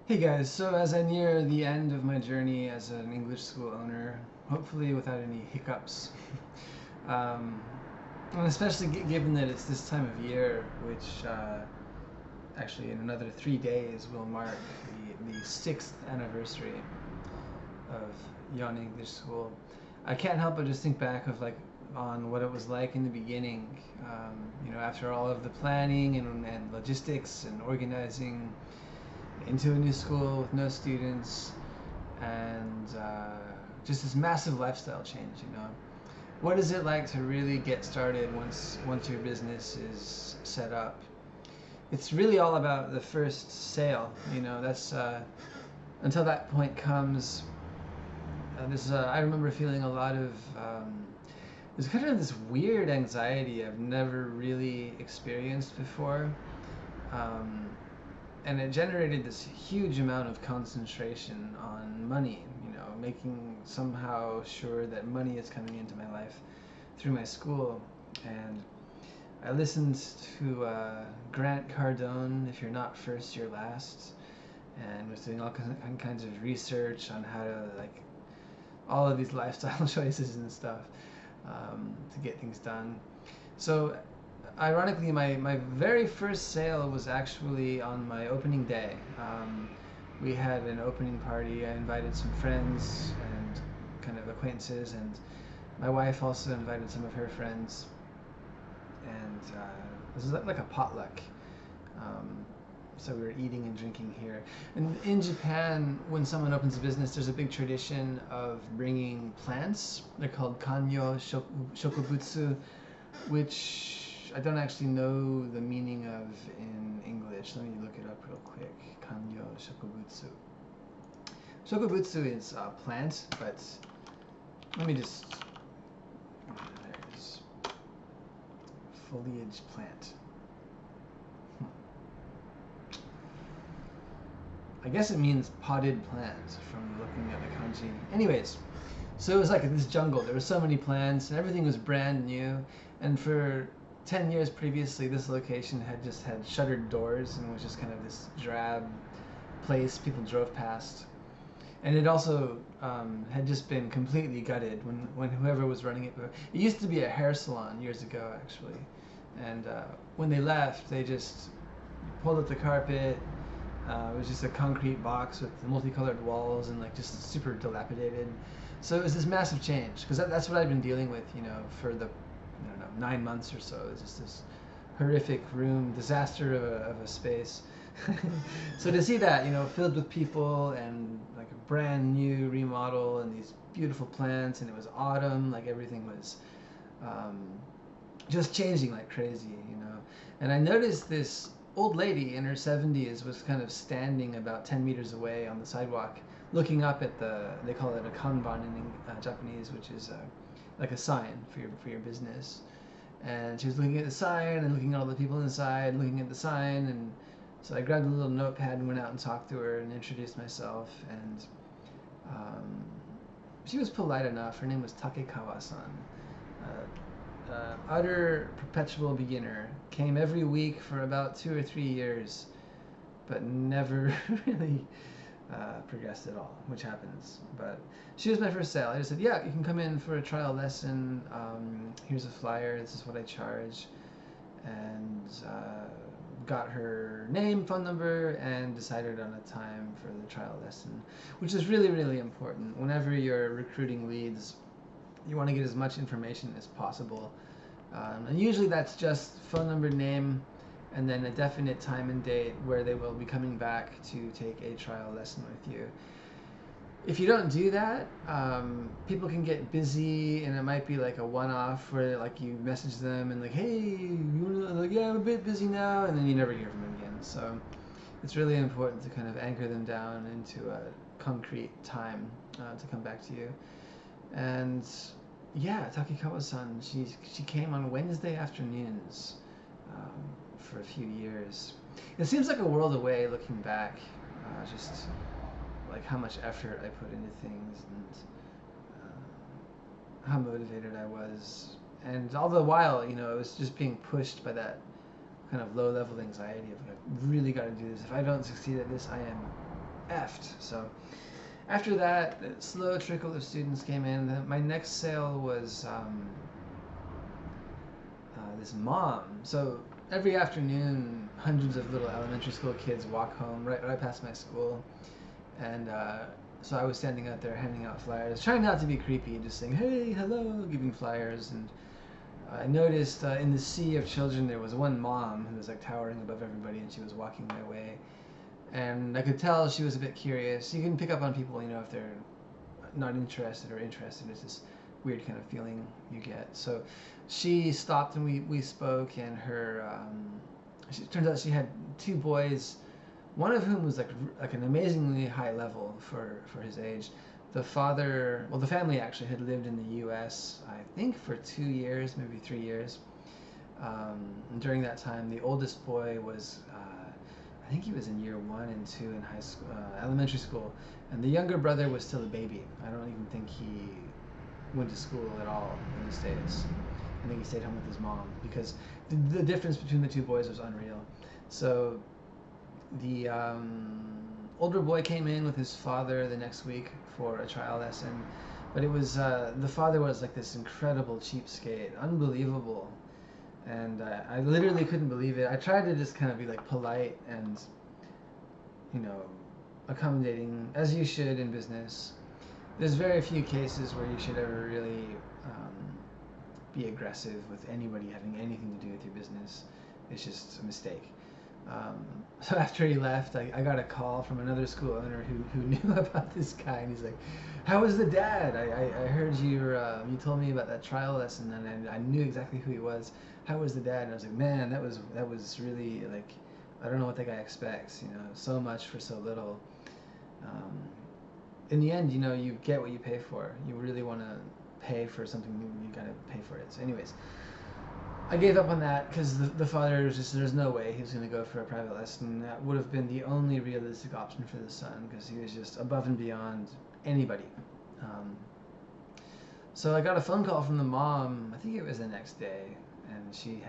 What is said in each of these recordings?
Hey guys, so as I near the end of my journey as an English school owner, hopefully without any hiccups, um, and especially given that it's this time of year, which actually in another 3 days will mark the sixth anniversary of Yon English School, I can't help but just think back of on what it was like in the beginning. After all of the planning and logistics and organizing into a new school with no students and just this massive lifestyle change. What is it like to really get started once your business is set up? It's really all about the first sale. That's until that point comes. I remember feeling a lot of there's kind of this weird anxiety I've never really experienced before. Um, and it generated this huge amount of concentration on money, making somehow sure that money is coming into my life through my school. And I listened to Grant Cardone, If You're Not First, You're Last, and was doing all kinds of research on how to, all of these lifestyle choices and stuff to get things done. So ironically, my very first sale was actually on my opening day. We had an opening party. I invited some friends and kind of acquaintances, and my wife also invited some of her friends. And this was like a potluck. Um, so we were eating and drinking here. And in Japan, when someone opens a business, there's a big tradition of bringing plants. They're called kanyo shokubutsu, which I don't actually know the meaning of in English. Let me look it up real quick. Kanyo shokubutsu. Shokubutsu is a plant, but let me just. There's foliage plant. I guess it means potted plant from looking at the kanji. Anyways, so it was like this jungle. There were so many plants, and everything was brand new. And for 10 years previously, this location had just had shuttered doors and was just kind of this drab place people drove past. And it also had just been completely gutted when whoever was running it. It used to be a hair salon years ago, actually. And when they left, they just pulled up the carpet. It was just a concrete box with multicolored walls and just super dilapidated. So it was this massive change because that's what I'd been dealing with, for the I don't know 9 months or so. It was just this horrific room disaster of a space. So to see that, filled with people and like a brand new remodel and these beautiful plants, and it was autumn, like everything was um, just changing like crazy. And I noticed this old lady in her 70s was kind of standing about 10 meters away on the sidewalk, looking up at they call it a kanban in Japanese, which is like a sign for your business. And she was looking at the sign and looking at all the people inside, looking at the sign. And so I grabbed a little notepad and went out and talked to her and introduced myself. And um, she was polite enough. Her name was Takekawa-san. Utter perpetual beginner. Came every week for about 2 or 3 years, but never really progressed at all, which happens. But she was my first sale. I just said, yeah, you can come in for a trial lesson. Here's a flyer. This is what I charge. And got her name, phone number, and decided on a time for the trial lesson, which is really, really important. Whenever you're recruiting leads, you want to get as much information as possible. And usually that's just phone number, name, and then a definite time and date where they will be coming back to take a trial lesson with you. If you don't do that, people can get busy, and it might be like a one-off where you message them and hey, yeah, I'm a bit busy now, and then you never hear from them again. So it's really important to kind of anchor them down into a concrete time to come back to you. And yeah, Takekawa-san, she came on Wednesday afternoons for a few years. It seems like a world away looking back, just like how much effort I put into things and how motivated I was. And all the while, it was just being pushed by that kind of low-level anxiety of I've really got to do this. If I don't succeed at this, I am effed. So after that, a slow trickle of students came in. My next sale was this mom. So every afternoon, hundreds of little elementary school kids walk home right past my school, and so I was standing out there handing out flyers, trying not to be creepy, just saying, "Hey, hello," giving flyers. And I noticed in the sea of children there was one mom who was like towering above everybody, and she was walking my way. And I could tell she was a bit curious. You can pick up on people, if they're not interested or interested. It's this weird kind of feeling you get. So she stopped and we spoke, and it turns out she had two boys, one of whom was like an amazingly high level for his age. The father, well, the family actually had lived in the U.S. I think for 2 years, maybe 3 years. During that time, the oldest boy was, I think he was in year 1 and 2 in high school, elementary school, and the younger brother was still a baby. I don't even think he went to school at all in the States. I think he stayed home with his mom because the difference between the two boys was unreal. So the older boy came in with his father the next week for a trial lesson, but it was the father was like this incredible cheapskate, unbelievable, and I literally couldn't believe it. I tried to just kind of be like polite and accommodating, as you should in business. There's very few cases where you should ever really be aggressive with anybody having anything to do with your business. It's just a mistake. So after he left, I got a call from another school owner who knew about this guy, and he's like, "How was the dad? I heard you told me about that trial lesson, and I knew exactly who he was. How was the dad?" And I was like, "Man, that was really like, I don't know what that guy expects. So much for so little." In the end, you get what you pay for. You really want to pay for something, you gotta pay for it. So anyways, I gave up on that because the father was just, there's no way he was going to go for a private lesson. That would have been the only realistic option for the son, because he was just above and beyond anybody. So I got a phone call from the mom, I think it was the next day, and she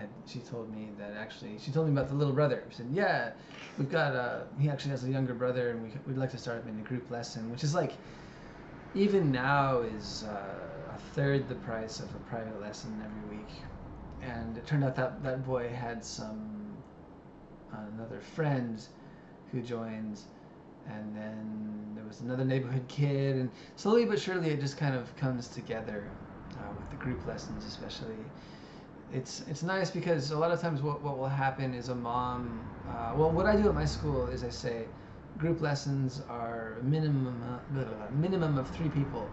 told me that she told me about the little brother. She said, "Yeah, we've got he actually has a younger brother, and we'd like to start him in a group lesson," which is like, even now is a third the price of a private lesson every week. And it turned out that boy had another friend who joined, and then there was another neighborhood kid, and slowly but surely it just kind of comes together with the group lessons especially. It's nice because a lot of times what will happen is a mom, what I do at my school is I say group lessons are minimum of 3 people,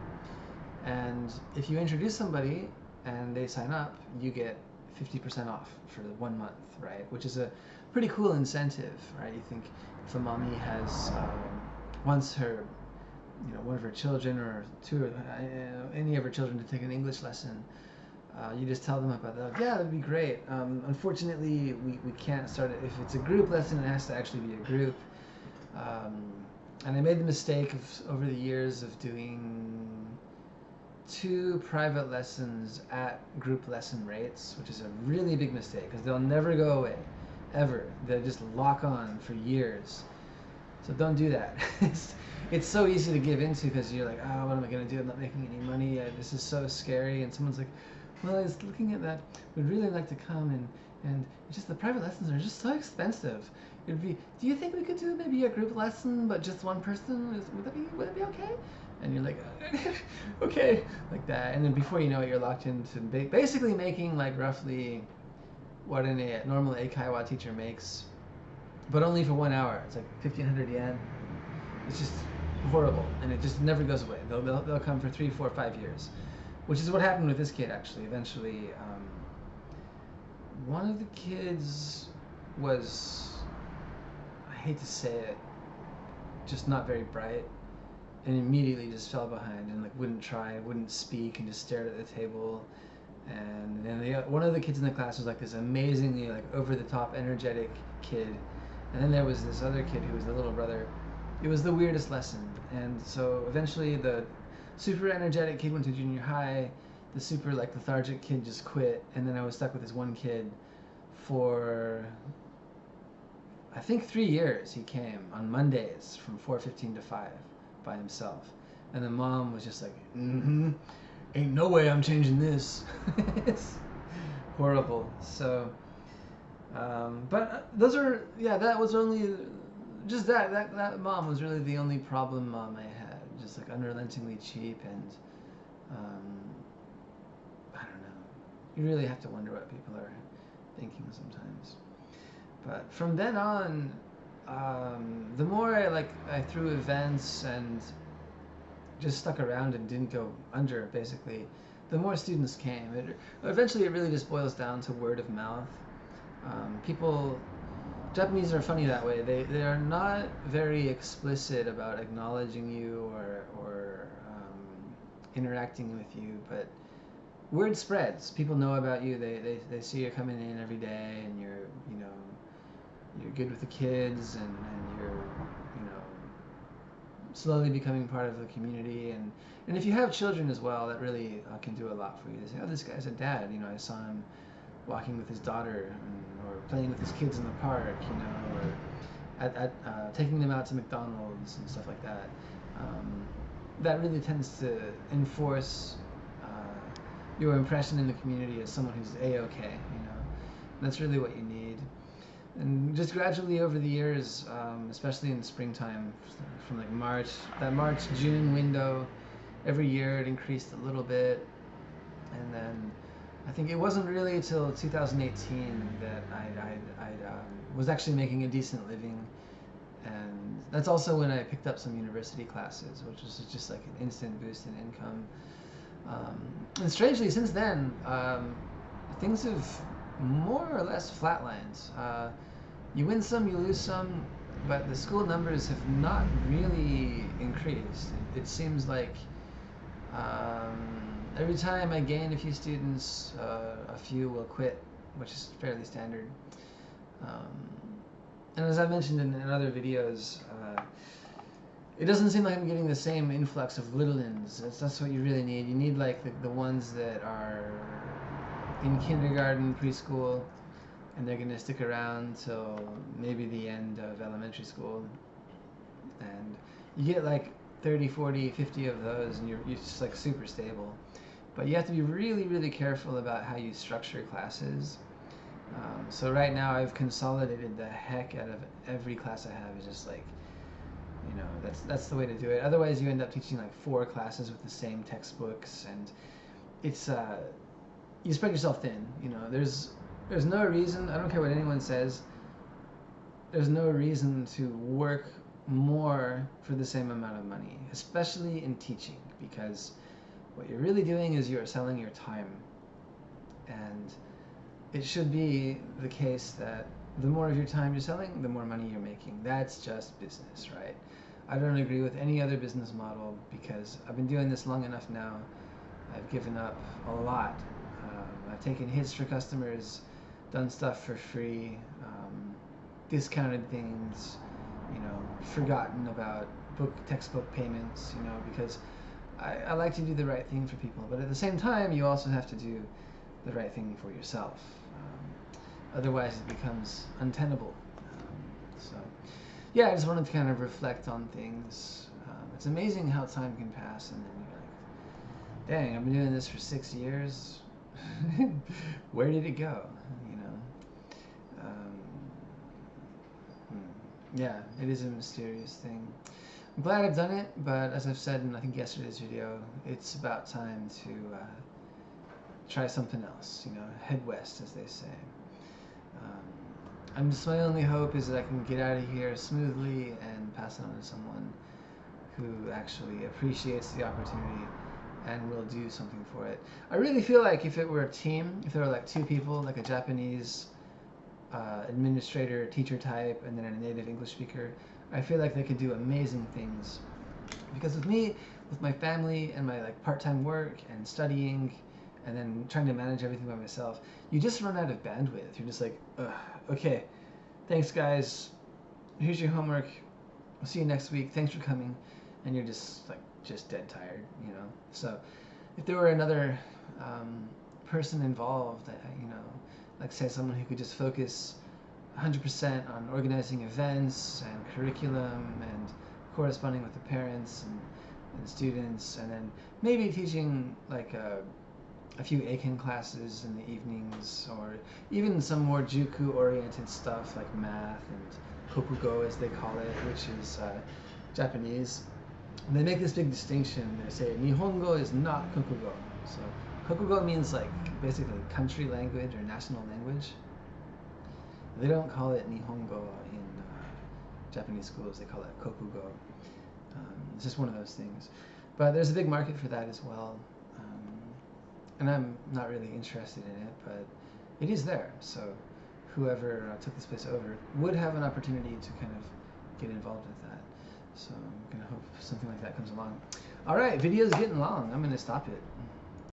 and if you introduce somebody and they sign up, you get 50% off for 1 month, right? Which is a pretty cool incentive, right? You think if a mommy has wants her, one of her children or two, or any of her children to take an English lesson, you just tell them about that. Yeah, that'd be great. Unfortunately, we can't start it. If it's a group lesson, it has to actually be a group. And I made the mistake over the years of doing 2 private lessons at group lesson rates, which is a really big mistake because they'll never go away, ever. They'll just lock on for years. So don't do that. It's so easy to give into because you're like, "Oh, what am I going to do? I'm not making any money. This is so scary." And someone's like, "Well, I was looking at that. We'd really like to come, and it's just the private lessons are just so expensive. Do you think we could do maybe a group lesson, but just one person? Would it be okay?" And you're like, "Okay," like that. And then before you know it, you're locked into basically making like roughly what a normal Eikaiwa teacher makes, but only for 1 hour. It's like 1,500 yen. It's just horrible, and it just never goes away. They'll come for 3, 4, 5 years, which is what happened with this kid actually. Eventually, one of the kids was, I hate to say it, just not very bright, and immediately just fell behind and like wouldn't speak, and just stared at the table. And then one of the kids in the class was like this amazingly like over the top energetic kid, and then there was this other kid who was the little brother. It was the weirdest lesson. And so eventually the super energetic kid went to junior high, the super like lethargic kid just quit, and then I was stuck with this one kid for, I think 3 years he came on Mondays from 4:15 to 5 by himself. And the mom was just like, mm-hmm, ain't no way I'm changing this. It's horrible. So, but those are, yeah, that was only, just that mom was really the only problem mom I had. Just like unrelentingly cheap and, um, I don't know. You really have to wonder what people are thinking sometimes. But from then on, the more I threw events and just stuck around and didn't go under, basically, the more students came. Eventually, it really just boils down to word of mouth. People, Japanese are funny that way. They are not very explicit about acknowledging you or interacting with you, but word spreads. People know about you. They see you coming in every day, and you're good with the kids, and you're slowly becoming part of the community. And if you have children as well, that really can do a lot for you. They say, oh, this guy's a dad. I saw him walking with his daughter, or playing with his kids in the park, or taking them out to McDonald's and stuff like that. That really tends to enforce your impression in the community as someone who's a-okay. That's really what you need. And just gradually over the years, especially in the springtime, from like March-June window, every year it increased a little bit. And then I think it wasn't really until 2018 that I was actually making a decent living. And that's also when I picked up some university classes, which was just like an instant boost in income. And strangely, since then, things have more or less flatlined. You win some, you lose some, but the school numbers have not really increased. It seems like every time I gain a few students, a few will quit, which is fairly standard. And as I mentioned in other videos, it doesn't seem like I'm getting the same influx of little-ins. That's what you really need. You need like the ones that are in kindergarten, preschool, and they're going to stick around till maybe the end of elementary school. And you get like 30, 40, 50 of those, and you're just like super stable. But you have to be really, really careful about how you structure classes. So right now I've consolidated the heck out of every class I have. It's just like, that's the way to do it. Otherwise you end up teaching like 4 classes with the same textbooks, and it's you spread yourself thin. There's no reason, I don't care what anyone says, there's no reason to work more for the same amount of money, especially in teaching, because what you're really doing is you're selling your time. And it should be the case that the more of your time you're selling, the more money you're making. That's just business, right? I don't agree with any other business model, because I've been doing this long enough now. I've given up a lot. I've taken hits for customers, done stuff for free, discounted things, forgotten about textbook payments, because I like to do the right thing for people, but at the same time you also have to do the right thing for yourself. Otherwise it becomes untenable. So yeah, I just wanted to kind of reflect on things. It's amazing how time can pass, and then you're like, dang, I've been doing this for 6 years. Where did it go? Yeah, it is a mysterious thing. I'm glad I've done it, but as I've said in I think yesterday's video, it's about time to try something else. Head west, as they say. My only hope is that I can get out of here smoothly and pass it on to someone who actually appreciates the opportunity and will do something for it. I really feel like if it were a team, if there were like 2 people, like a Japanese administrator, teacher type, and then a native English speaker, I feel like they could do amazing things. Because with me, with my family and my like part-time work and studying, and then trying to manage everything by myself, you just run out of bandwidth. You're just like, ugh, okay, thanks guys, here's your homework, I'll see you next week, thanks for coming, and you're just dead tired, So if there were another person involved, like say someone who could just focus 100% on organizing events and curriculum and corresponding with the parents and students, and then maybe teaching like a few Eiken classes in the evenings, or even some more Juku-oriented stuff like math and Kokugo, as they call it, which is Japanese. And they make this big distinction. They say Nihongo is not Kokugo. So Kokugo means like basically country language or national language. They don't call it Nihongo in Japanese schools. They call it Kokugo. It's just one of those things. But there's a big market for that as well. And I'm not really interested in it, but it is there. So whoever took this place over would have an opportunity to kind of get involved with that. So I'm going to hope something like that comes along. All right, video's getting long. I'm going to stop it.